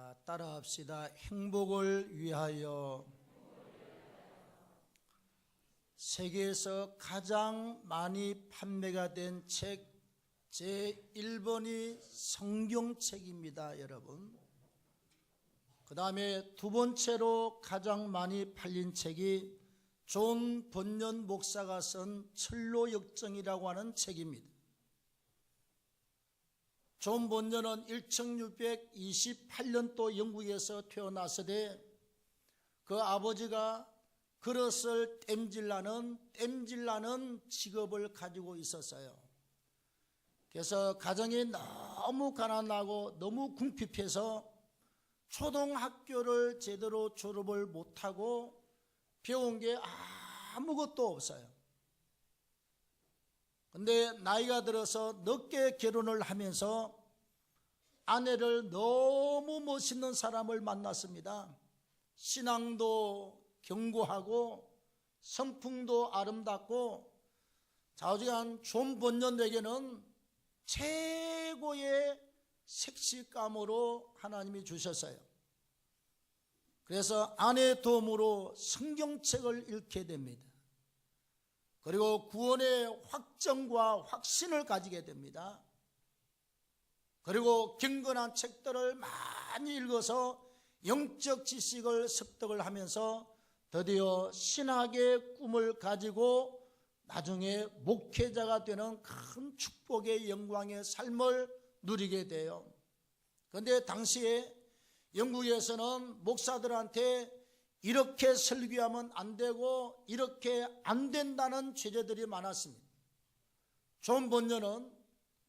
자, 따라합시다. 행복을 위하여. 세계에서 가장 많이 판매가 된 책 제1번이 성경책입니다, 여러분. 그 다음에 두 번째로 가장 많이 팔린 책이 존 번연 목사가 쓴 철로역정이라고 하는 책입니다. 존 번연은 1628년도 영국에서 태어났으되 그 아버지가 그릇을 땜질라는 직업을 가지고 있었어요. 그래서 가정이 너무 가난하고 너무 궁핍해서 초등학교를 제대로 졸업을 못하고 배운 게 아무것도 없어요. 근데 나이가 들어서 늦게 결혼을 하면서 아내를 너무 멋있는 사람을 만났습니다. 신앙도 견고하고 성품도 아름답고 좌우지간 존 번연에게는 최고의 색시감으로 하나님이 주셨어요. 그래서 아내의 도움으로 성경책을 읽게 됩니다. 그리고 구원의 확정과 확신을 가지게 됩니다. 그리고 경건한 책들을 많이 읽어서 영적 지식을 습득을 하면서 드디어 신학의 꿈을 가지고 나중에 목회자가 되는 큰 축복의 영광의 삶을 누리게 돼요. 그런데 당시에 영국에서는 목사들한테 이렇게 설교하면 안 되고 이렇게 안 된다는 죄제들이 많았습니다. 존 번연은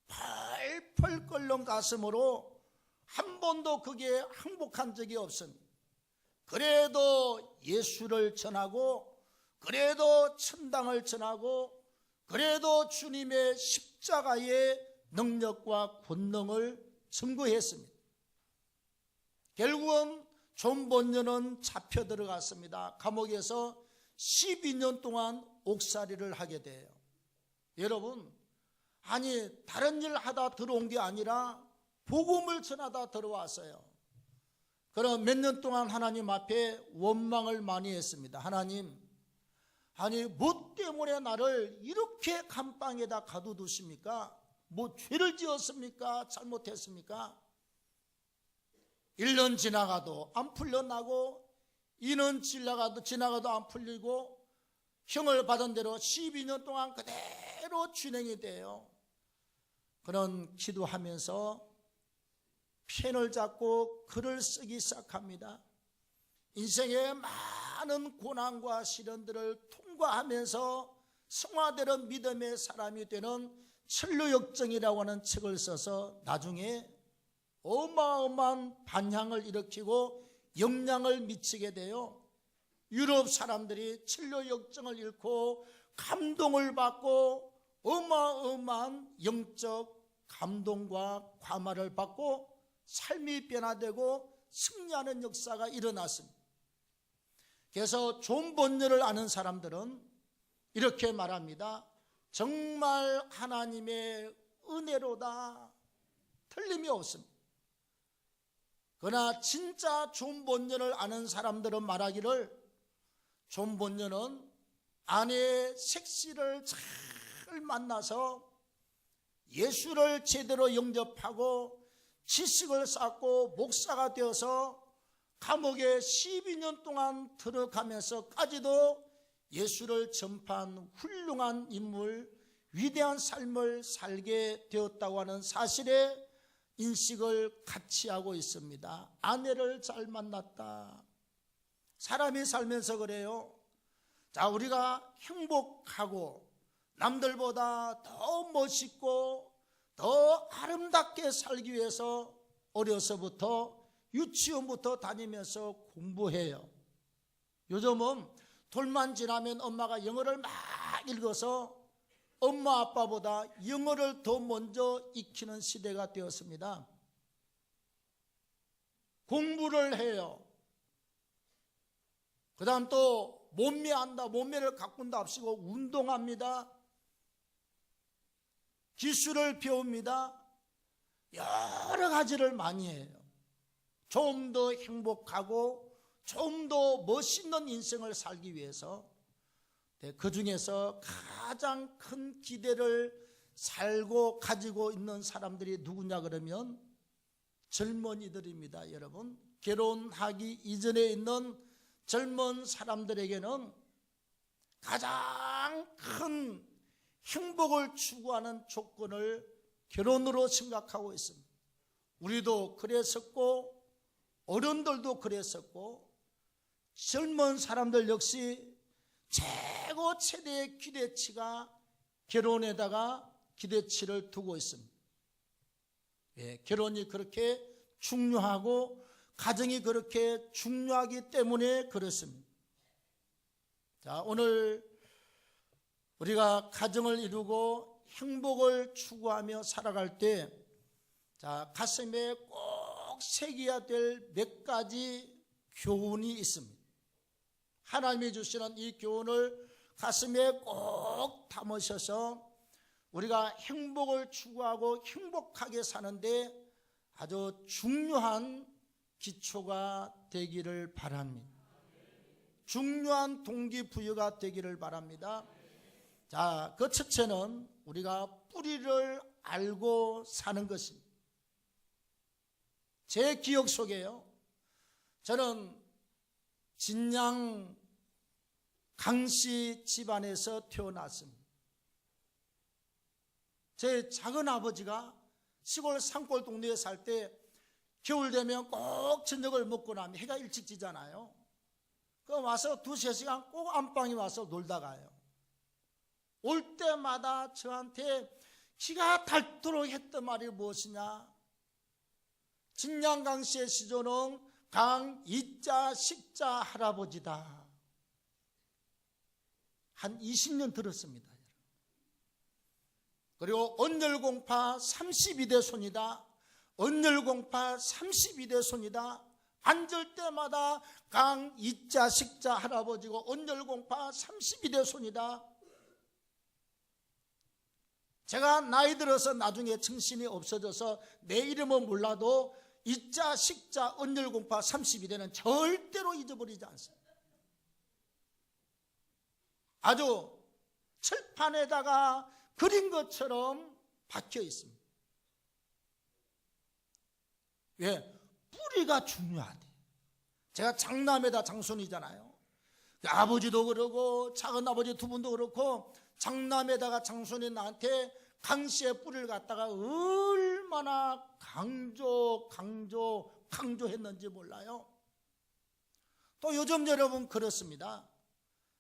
펄펄 끓는 가슴으로 한 번도 그게 항복한 적이 없습니다. 그래도 예수를 전하고 그래도 천당을 전하고 그래도 주님의 십자가의 능력과 권능을 증거했습니다. 결국은 존 번연은 잡혀 들어갔습니다. 감옥에서 12년 동안 옥살이를 하게 돼요. 여러분, 아니 다른 일 하다 들어온 게 아니라 복음을 전하다 들어왔어요. 그럼 몇 년 동안 하나님 앞에 원망을 많이 했습니다. 하나님, 아니 뭐 때문에 나를 이렇게 감방에다 가둬두십니까? 뭐 죄를 지었습니까? 잘못했습니까? 1년 지나가도 안 풀려나고 2년 지나가도 안 풀리고 형을 받은 대로 12년 동안 그대로 진행이 돼요. 그런 기도하면서 펜을 잡고 글을 쓰기 시작합니다. 인생의 많은 고난과 시련들을 통과하면서 성화되는 믿음의 사람이 되는 철로역정이라고 하는 책을 써서 나중에 어마어마한 반향을 일으키고 영향을 미치게 돼요. 유럽 사람들이 철로역정을 읽고 감동을 받고 어마어마한 영적 감동과 감화를 받고 삶이 변화되고 승리하는 역사가 일어났습니다. 그래서 존 번연을 아는 사람들은 이렇게 말합니다. 정말 하나님의 은혜로다. 틀림이 없습니다. 그러나 진짜 존 번연을 아는 사람들은 말하기를 존 번연은 아내의 색시를 잘 만나서 예수를 제대로 영접하고 지식을 쌓고 목사가 되어서 감옥에 12년 동안 들어가면서까지도 예수를 전파한 훌륭한 인물, 위대한 삶을 살게 되었다고 하는 사실에 인식을 같이 하고 있습니다. 아내를 잘 만났다. 사람이 살면서 그래요. 자, 우리가 행복하고 남들보다 더 멋있고 더 아름답게 살기 위해서 어려서부터 유치원부터 다니면서 공부해요. 요즘은 돌만 지나면 엄마가 영어를 막 읽어서 엄마 아빠보다 영어를 더 먼저 익히는 시대가 되었습니다. 공부를 해요. 그 다음 또 몸매한다. 몸매를 가꾼다 합시고 운동합니다. 기술을 배웁니다. 여러 가지를 많이 해요. 좀 더 행복하고 좀 더 멋있는 인생을 살기 위해서 그 중에서 가장 큰 기대를 살고 가지고 있는 사람들이 누구냐 그러면 젊은이들입니다. 여러분, 결혼하기 이전에 있는 젊은 사람들에게는 가장 큰 행복을 추구하는 조건을 결혼으로 생각하고 있습니다. 우리도 그랬었고 어른들도 그랬었고 젊은 사람들 역시 최고 최대의 기대치가 결혼에다가 기대치를 두고 있습니다. 결혼이 그렇게 중요하고 가정이 그렇게 중요하기 때문에 그렇습니다. 자, 오늘 우리가 가정을 이루고 행복을 추구하며 살아갈 때, 자, 가슴에 꼭 새겨야 될 몇 가지 교훈이 있습니다. 하나님이 주시는 이 교훈을 가슴에 꼭 담으셔서 우리가 행복을 추구하고 행복하게 사는데 아주 중요한 기초가 되기를 바랍니다. 중요한 동기부여가 되기를 바랍니다. 자, 그 첫째는 우리가 뿌리를 알고 사는 것입니다. 제 기억 속에요, 저는 진양 강씨 집안에서 태어났습니다. 제 작은 아버지가 시골 산골 동네에 살 때 겨울 되면 꼭 저녁을 먹고 나면 해가 일찍 지잖아요. 그 와서 2-3시간 꼭 안방에 와서 놀다 가요. 올 때마다 저한테 기가 닳도록 했던 말이 무엇이냐? 진양 씨의 시조는 강이자 식자 할아버지다. 한 20년 들었습니다. 그리고 언열공파 32대 손이다. 언열공파 32대 손이다. 앉을 때마다 강이자 식자 할아버지고 언열공파 32대 손이다. 제가 나이 들어서 나중에 정신이 없어져서 내 이름은 몰라도 이자 식자 언열공파 32대는 절대로 잊어버리지 않습니다. 아주 칠판에다가 그린 것처럼 박혀 있습니다. 왜? 뿌리가 중요하대. 제가 장남에다 장손이잖아요. 아버지도 그러고 작은 아버지 두 분도 그렇고 장남에다가 장손이 나한테 강씨의 뿌리를 갖다가 얼마나 강조했는지 몰라요. 또 요즘 여러분 그렇습니다.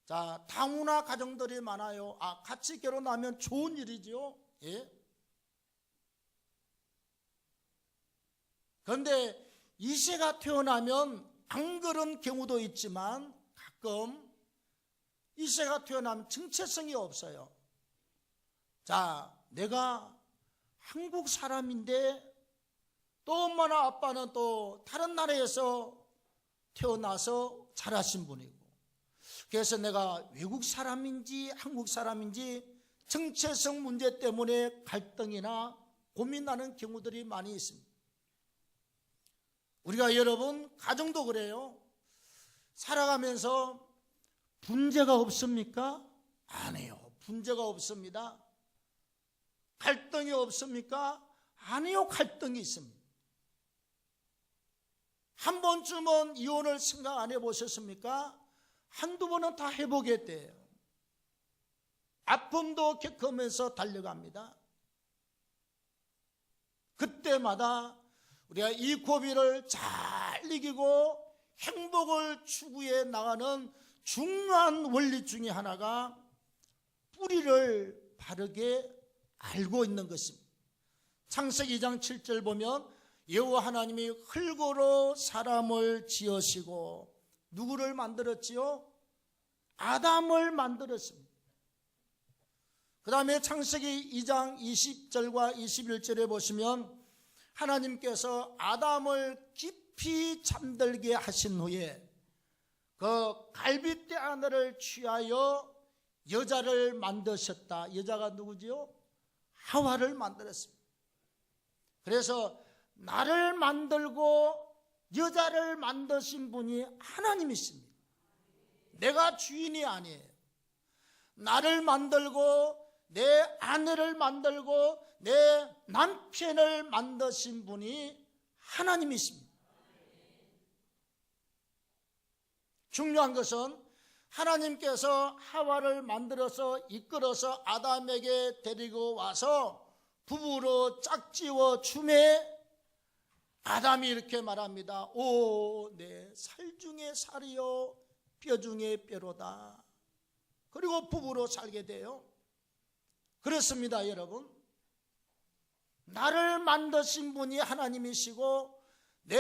자, 다문화 가정들이 많아요. 같이 결혼하면 좋은 일이죠. 예. 그런데 이세가 태어나면 안 그런 경우도 있지만 가끔 이세가 태어나면 정체성이 없어요. 자, 내가 한국 사람인데 또 엄마나 아빠는 또 다른 나라에서 태어나서 자라신 분이고, 그래서 내가 외국 사람인지 한국 사람인지 정체성 문제 때문에 갈등이나 고민하는 경우들이 많이 있습니다. 우리가 여러분 가정도 그래요. 살아가면서 분쟁가 없습니까? 아니요, 분쟁가 없습니다. 갈등이 없습니까? 아니요, 갈등이 있습니다. 한 번쯤은 이혼을 생각 안 해보셨습니까? 한두 번은 다 해보겠대요. 아픔도 겪으면서 달려갑니다. 그때마다 우리가 이 고비를 잘 이기고 행복을 추구해 나가는 중요한 원리 중에 하나가 뿌리를 바르게 알고 있는 것입니다. 창세기 2장 7절 보면 여호와 하나님이 흙으로 사람을 지으시고 누구를 만들었지요? 아담을 만들었습니다. 그 다음에 창세기 2장 20절과 21절에 보시면 하나님께서 아담을 깊이 잠들게 하신 후에 그 갈빗대 하나를 취하여 여자를 만드셨다. 여자가 누구지요? 하와를 만들었습니다. 그래서 나를 만들고 여자를 만드신 분이 하나님이십니다. 내가 주인이 아니에요. 나를 만들고 내 아내를 만들고 내 남편을 만드신 분이 하나님이십니다. 중요한 것은 하나님께서 하와를 만들어서 이끌어서 아담에게 데리고 와서 부부로 짝지어 주매 아담이 이렇게 말합니다. 오, 내 살 중에 살이요 뼈 중에 뼈로다. 그리고 부부로 살게 돼요. 그렇습니다, 여러분. 나를 만드신 분이 하나님이시고 내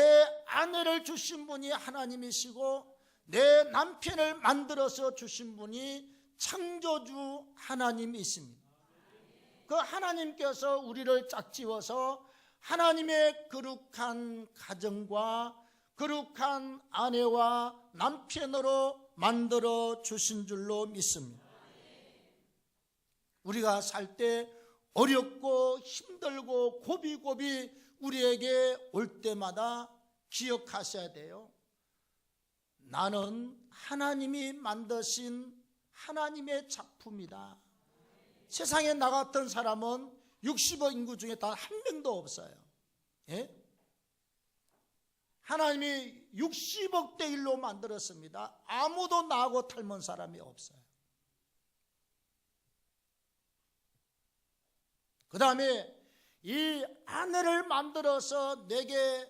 아내를 주신 분이 하나님이시고 내 남편을 만들어서 주신 분이 창조주 하나님이십니다. 그 하나님께서 우리를 짝지어서 하나님의 거룩한 가정과 거룩한 아내와 남편으로 만들어 주신 줄로 믿습니다. 우리가 살 때 어렵고 힘들고 고비고비 우리에게 올 때마다 기억하셔야 돼요. 나는 하나님이 만드신 하나님의 작품이다. 세상에 나 같은 사람은 60억 인구 중에 단 한 명도 없어요. 예? 하나님이 60억 대 1로 만들었습니다. 아무도 나하고 닮은 사람이 없어요. 그 다음에 이 아내를 만들어서 내게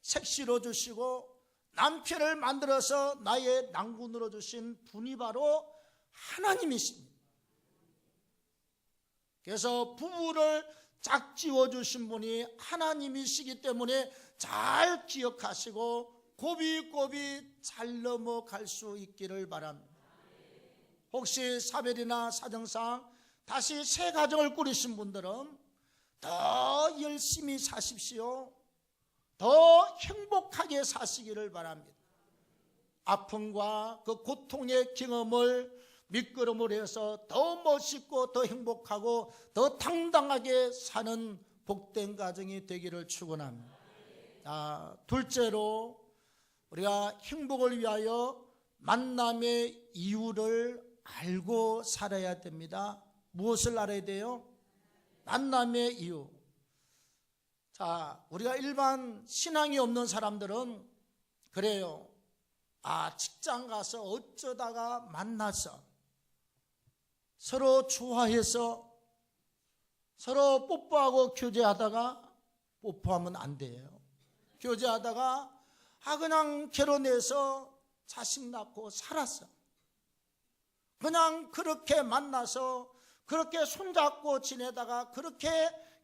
색시로 주시고 남편을 만들어서 나의 낭군으로 주신 분이 바로 하나님이십니다. 그래서 부부를 짝지어 주신 분이 하나님이시기 때문에 잘 기억하시고 고비고비 잘 넘어갈 수 있기를 바랍니다. 혹시 사별이나 사정상 다시 새 가정을 꾸리신 분들은 더 열심히 사십시오. 더 행복하게 사시기를 바랍니다. 아픔과 그 고통의 경험을 밑거름을 해서 더 멋있고 더 행복하고 더 당당하게 사는 복된 가정이 되기를 축원합니다. 둘째로 우리가 행복을 위하여 만남의 이유를 알고 살아야 됩니다. 무엇을 알아야 돼요? 만남의 이유. 자, 우리가 일반 신앙이 없는 사람들은 그래요. 직장 가서 어쩌다가 만나서 서로 좋아해서 서로 뽀뽀하고 교제하다가 뽀뽀하면 안 돼요. 교제하다가 그냥 결혼해서 자식 낳고 살았어. 그냥 그렇게 만나서 그렇게 손잡고 지내다가 그렇게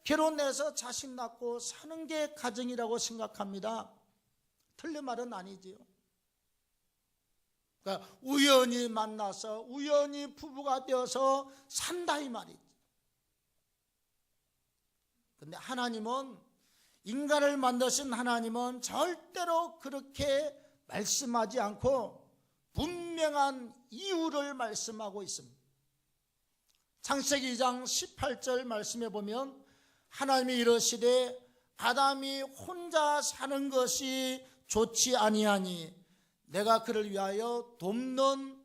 결혼해서 자식 낳고 사는 게 가정이라고 생각합니다. 틀린 말은 아니지요. 그러니까 우연히 만나서 우연히 부부가 되어서 산다 이 말이지. 근데 하나님은, 인간을 만드신 하나님은 절대로 그렇게 말씀하지 않고 분명한 이유를 말씀하고 있습니다. 창세기 2장 18절 말씀에 보면 하나님이 이르시되 아담이 혼자 사는 것이 좋지 아니하니 내가 그를 위하여 돕는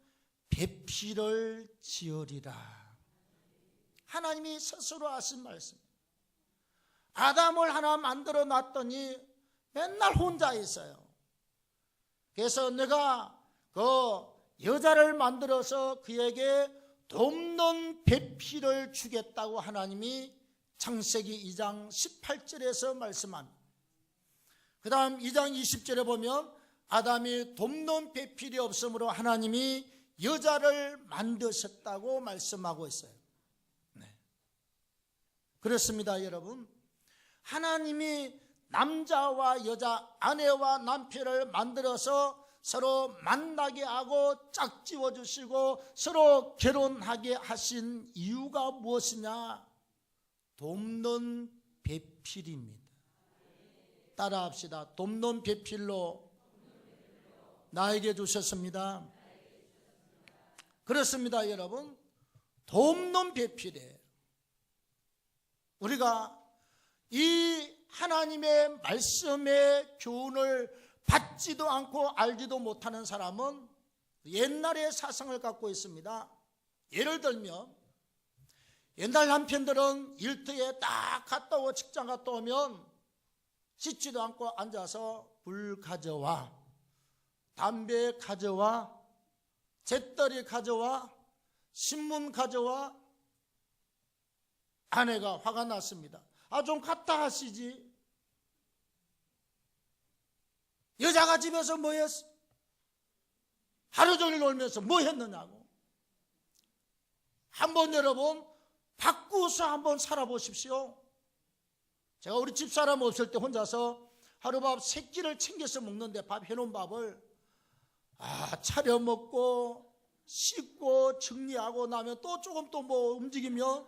배필을 지으리라. 하나님이 스스로 하신 말씀. 아담을 하나 만들어 놨더니 맨날 혼자 있어요. 그래서 내가 그 여자를 만들어서 그에게 돕는 배필을 주겠다고 하나님이 창세기 2장 18절에서 말씀합니다. 그 다음 2장 20절에 보면 아담이 돕는 배필이 없으므로 하나님이 여자를 만드셨다고 말씀하고 있어요. 네. 그렇습니다, 여러분. 하나님이 남자와 여자, 아내와 남편을 만들어서 서로 만나게 하고 짝지어 주시고 서로 결혼하게 하신 이유가 무엇이냐? 돕는 배필입니다. 따라합시다. 돕는 배필로 나에게 주셨습니다. 그렇습니다, 여러분. 돕는 배필이에요. 우리가 이 하나님의 말씀의 교훈을 받지도 않고 알지도 못하는 사람은 옛날의 사상을 갖고 있습니다. 예를 들면 옛날 남편들은 일터에 딱 갔다 오고 직장 갔다 오면 씻지도 않고 앉아서 불 가져와, 담배 가져와, 잿더리 가져와, 신문 가져와. 아내가 화가 났습니다. 좀 갖다 하시지. 여자가 집에서 뭐 했어? 하루 종일 놀면서 뭐 했느냐고. 한번 여러분 바꾸어서 한번 살아보십시오. 제가 우리 집사람 없을 때 혼자서 하루밥 3끼를 챙겨서 먹는데, 밥 해놓은 밥을 차려 먹고 씻고 정리하고 나면 또 조금 또 뭐 움직이면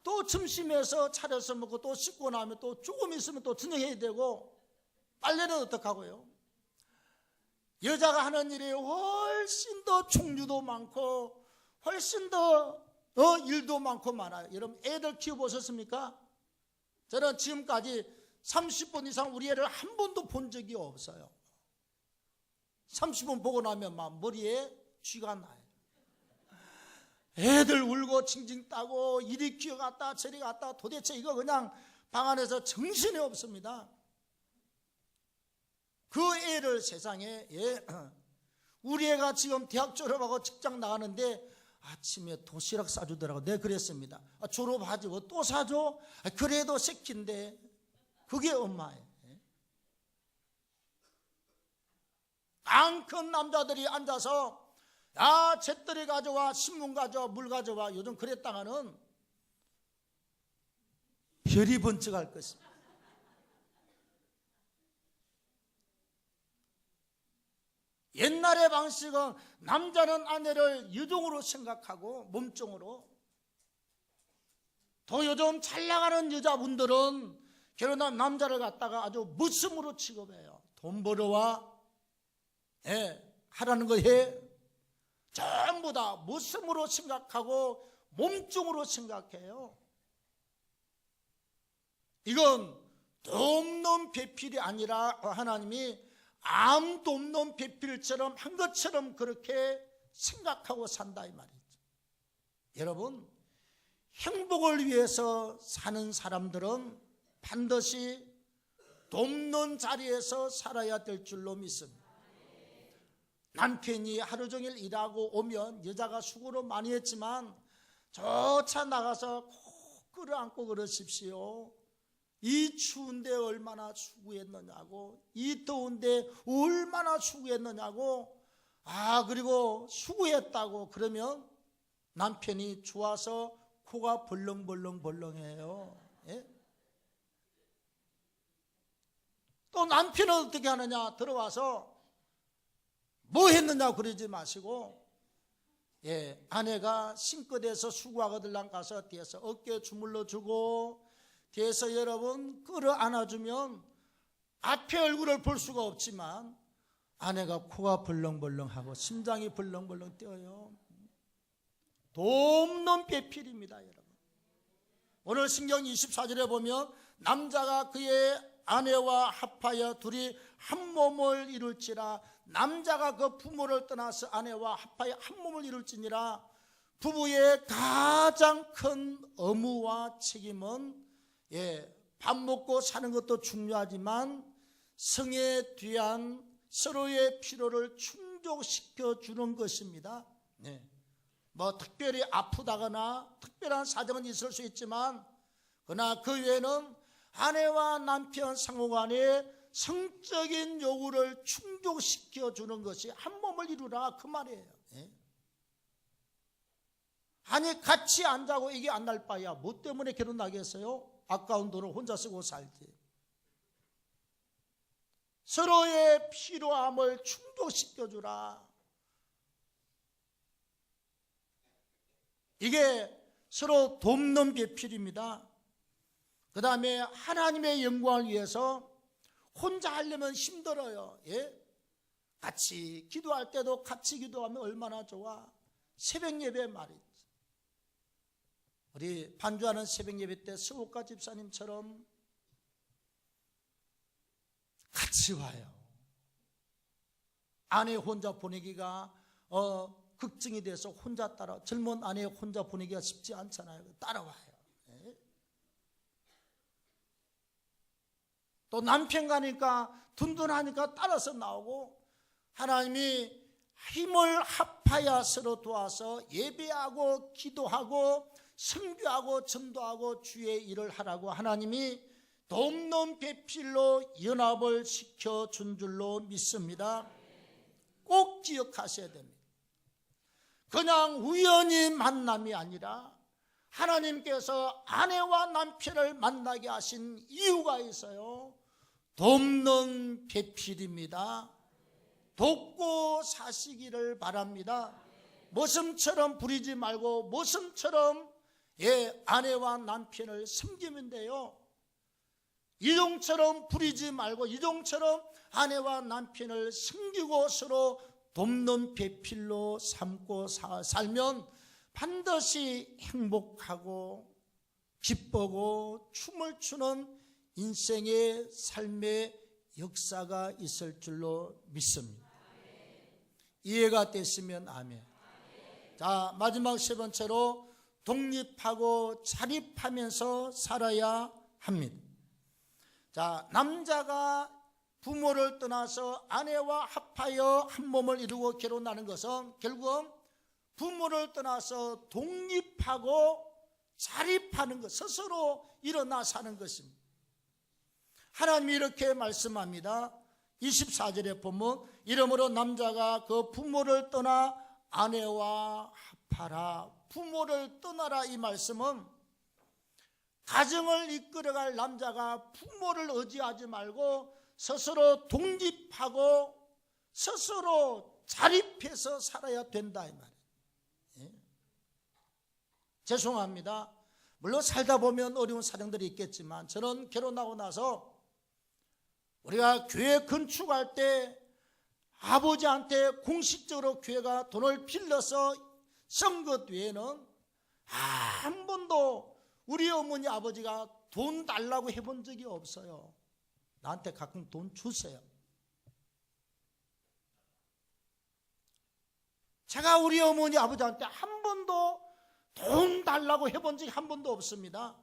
또 점심에서 차려서 먹고 또 씻고 나면 또 조금 있으면 또 저녁해야 되고, 빨래는 어떡하고요? 여자가 하는 일이 훨씬 더 종류도 많고 훨씬 더 일도 많고 많아요. 여러분 애들 키워보셨습니까? 저는 지금까지 30분 이상 우리 애를 한 번도 본 적이 없어요. 30분 보고 나면 막 머리에 쥐가 나요. 애들 울고 징징 따고 이리 기어갔다 저리 갔다, 도대체 이거 그냥 방 안에서 정신이 없습니다. 그 애를 세상에, 우리 애가 지금 대학 졸업하고 직장 나가는데 아침에 도시락 싸주더라고. 내가 그랬습니다. 졸업하지 뭐 또 사줘? 그래도 새끼인데. 그게 엄마예요. 안 큰 남자들이 앉아서 잿더리 가져와, 신문 가져와, 물 가져와. 요즘 그랬다가는 별이 번쩍할 것입니다. 옛날의 방식은 남자는 아내를 유종으로 생각하고 몸종으로, 더 요즘 잘 나가는 여자분들은 결혼한 남자를 갖다가 아주 무슴으로 취급해요. 돈 벌어와, 하라는 거 해. 전부 다 무슴으로 생각하고 몸종으로 생각해요. 이건 돕는 배필이 아니라 하나님이 아무도 없는 배필처럼 한 것처럼 그렇게 생각하고 산다 이 말이죠. 여러분, 행복을 위해서 사는 사람들은 반드시 돕는 자리에서 살아야 될 줄로 믿습니다. 남편이 하루 종일 일하고 오면 여자가 수고를 많이 했지만 조차 나가서 꼭 끌어안고 그러십시오. 이 추운데 얼마나 수고했느냐고, 이 더운데 얼마나 수고했느냐고. 그리고 수고했다고 그러면 남편이 좋아서 코가 벌렁벌렁벌렁해요. 또 남편은 어떻게 하느냐, 들어와서 뭐 했느냐고 그러지 마시고, 아내가 싱크대에서 수고하거들랑 가서 뒤에서 어깨 주물러 주고, 뒤에서 여러분 끌어안아주면 앞에 얼굴을 볼 수가 없지만 아내가 코가 벌렁벌렁하고 심장이 벌렁벌렁 뛰어요. 돕는 배필입니다, 여러분. 오늘 신경 24절에 보면 남자가 그의 아내와 합하여 둘이 한 몸을 이룰지라, 남자가 그 부모를 떠나서 아내와 합하여 한 몸을 이룰지니라. 부부의 가장 큰 의무와 책임은 밥 먹고 사는 것도 중요하지만 성에 대한 서로의 필요를 충족시켜 주는 것입니다. 뭐 특별히 아프다거나 특별한 사정은 있을 수 있지만, 그러나 그 외에는 아내와 남편 상호간에 성적인 요구를 충족시켜 주는 것이 한 몸을 이루라 그 말이에요. 아니 같이 안 자고 이게 안 날 바야 뭐 때문에 결혼하겠어요? 아까운 돈을 혼자 쓰고 살지. 서로의 필요함을 충족시켜 주라. 이게 서로 돕는 배필입니다. 그 다음에 하나님의 영광을 위해서 혼자 하려면 힘들어요. 같이 기도할 때도 같이 기도하면 얼마나 좋아. 새벽 예배 말이지. 우리 반주하는 새벽 예배 때 서옥가 집사님처럼 같이 와요. 아내 혼자 보내기가 걱정이 돼서 혼자 따라, 젊은 아내 혼자 보내기가 쉽지 않잖아요. 따라와요. 네. 또 남편 가니까 든든하니까 따라서 나오고, 하나님이 힘을 합하여 서로 도와서 예배하고 기도하고 선교하고 전도하고 주의 일을 하라고 하나님이 돕는 배필로 연합을 시켜준 줄로 믿습니다. 꼭 기억하셔야 됩니다. 그냥 우연히 만남이 아니라 하나님께서 아내와 남편을 만나게 하신 이유가 있어요. 돕는 배필입니다. 돕고 사시기를 바랍니다. 모습처럼 부리지 말고 모습처럼 아내와 남편을 섬기면 돼요. 이종처럼 부리지 말고 이종처럼 아내와 남편을 섬기고 서로 돕는 배필로 삼고 살면 반드시 행복하고 기쁘고 춤을 추는 인생의 삶의 역사가 있을 줄로 믿습니다. 이해가 됐으면 아멘. 자, 마지막 세 번째로 독립하고 자립하면서 살아야 합니다. 자, 남자가 부모를 떠나서 아내와 합하여 한 몸을 이루고 결혼하는 것은 결국은 부모를 떠나서 독립하고 자립하는 것, 스스로 일어나 사는 것입니다. 하나님이 이렇게 말씀합니다. 24절에 보면 이러므로 남자가 그 부모를 떠나 아내와 합하라. 부모를 떠나라, 이 말씀은 가정을 이끌어갈 남자가 부모를 의지하지 말고 스스로 독립하고 스스로 자립해서 살아야 된다, 이 말이에요. 예? 죄송합니다. 물론 살다 보면 어려운 사정들이 있겠지만 저는 결혼하고 나서 우리가 교회 건축할 때 아버지한테 공식적으로 교회가 돈을 빌려서 쓴 것 외에는 한 번도 우리 어머니 아버지가 돈 달라고 해본 적이 없어요. 나한테 가끔 돈 주세요. 제가 우리 어머니 아버지한테 한 번도 돈 달라고 해본 적이 한 번도 없습니다.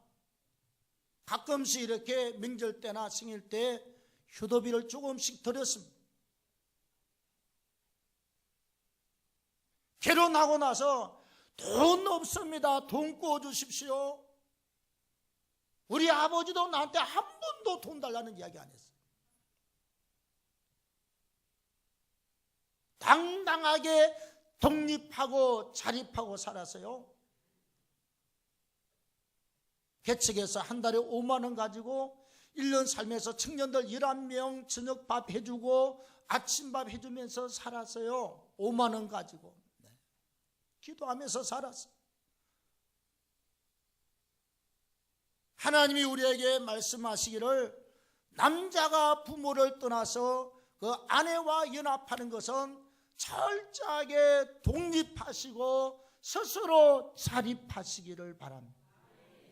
가끔씩 이렇게 명절 때나 생일 때 효도비를 조금씩 드렸습니다. 결혼하고 나서 돈 없습니다. 돈 구워주십시오. 우리 아버지도 나한테 한 번도 돈 달라는 이야기 안 했어요. 당당하게 독립하고 자립하고 살았어요. 개척해서 한 달에 5만 원 가지고 1년 살면서 청년들 11명 저녁밥 해주고 아침밥 해주면서 살았어요. 5만 원 가지고. 네. 기도하면서 살았어요. 하나님이 우리에게 말씀하시기를 남자가 부모를 떠나서 그 아내와 연합하는 것은 철저하게 독립하시고 스스로 자립하시기를 바랍니다.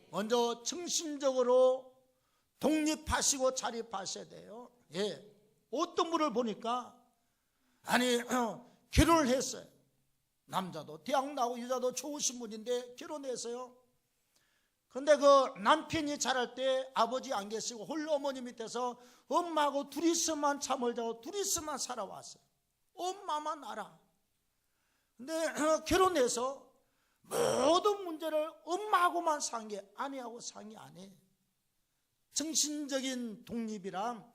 먼저 정신적으로 독립하시고 자립하셔야 돼요. 예. 어떤 분을 보니까 결혼을 했어요. 남자도 대학 나오고 여자도 좋으신 분인데 결혼했어요. 근데 그 남편이 자랄 때 아버지 안 계시고 홀로 어머니 밑에서 엄마하고 둘이서만 잠을 자고 둘이서만 살아왔어요. 엄마만 알아. 근데 결혼해서 모든 문제를 엄마하고만 상의, 아내하고 상의 안 해. 정신적인 독립이란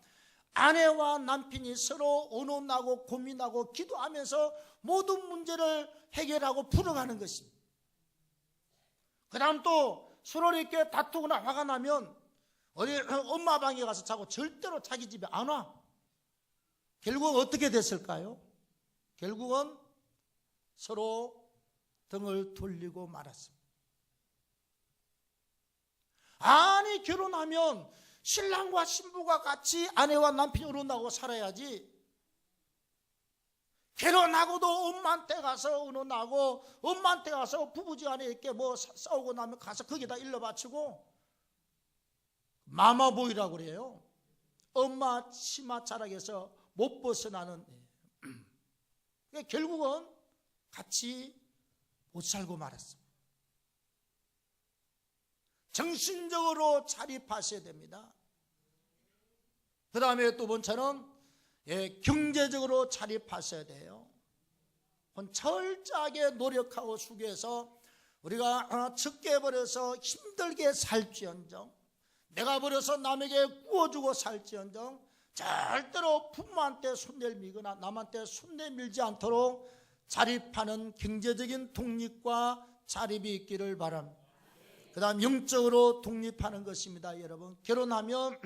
아내와 남편이 서로 의논하고 고민하고 기도하면서 모든 문제를 해결하고 풀어가는 것입니다. 그 다음 또 서로 이렇게 다투거나 화가 나면 어디 엄마 방에 가서 자고 절대로 자기 집에 안 와. 결국은 어떻게 됐을까요? 결국은 서로 등을 돌리고 말았습니다. 아니, 결혼하면 신랑과 신부가 같이 아내와 남편이 의논하고 살아야지. 결혼하고도 엄마한테 가서 의논하고 엄마한테 가서 부부지간에 이렇게 뭐 싸우고 나면 가서 거기다 일러 바치고 마마보이라고 그래요. 엄마 치마 자락에서 못 벗어나는, 결국은 같이 못 살고 말았습니다. 정신적으로 자립하셔야 됩니다. 그 다음에 두 번째는 경제적으로 자립하셔야 돼요. 철저하게 노력하고 수고해서 우리가 적게 벌어서 힘들게 살지언정, 내가 벌어서 남에게 구워주고 살지언정 절대로 부모한테 손 내밀거나 남한테 손 내밀지 않도록 자립하는 경제적인 독립과 자립이 있기를 바랍니다. 그 다음 영적으로 독립하는 것입니다. 여러분, 결혼하면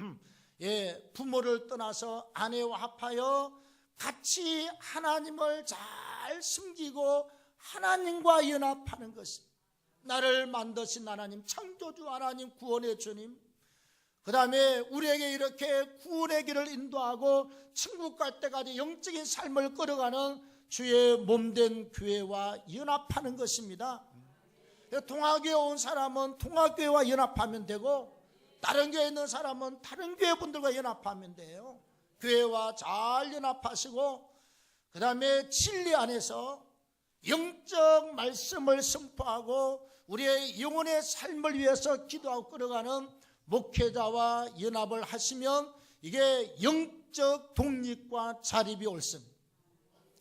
부모를 떠나서 아내와 합하여 같이 하나님을 잘 섬기고 하나님과 연합하는 것입니다. 나를 만드신 하나님, 창조주 하나님, 구원의 주님, 그 다음에 우리에게 이렇게 구원의 길을 인도하고 천국 갈 때까지 영적인 삶을 끌어가는 주의 몸된 교회와 연합하는 것입니다. 동아교회 온 사람은 동아교회와 연합하면 되고, 다른 교회에 있는 사람은 다른 교회 분들과 연합하면 돼요. 교회와 잘 연합하시고, 그 다음에 진리 안에서 영적 말씀을 선포하고 우리의 영혼의 삶을 위해서 기도하고 끌어가는 목회자와 연합을 하시면 이게 영적 독립과 자립이 옳습니다.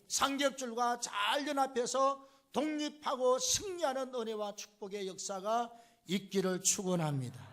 삼겹줄과 잘 연합해서 독립하고 승리하는 은혜와 축복의 역사가 있기를 축원합니다.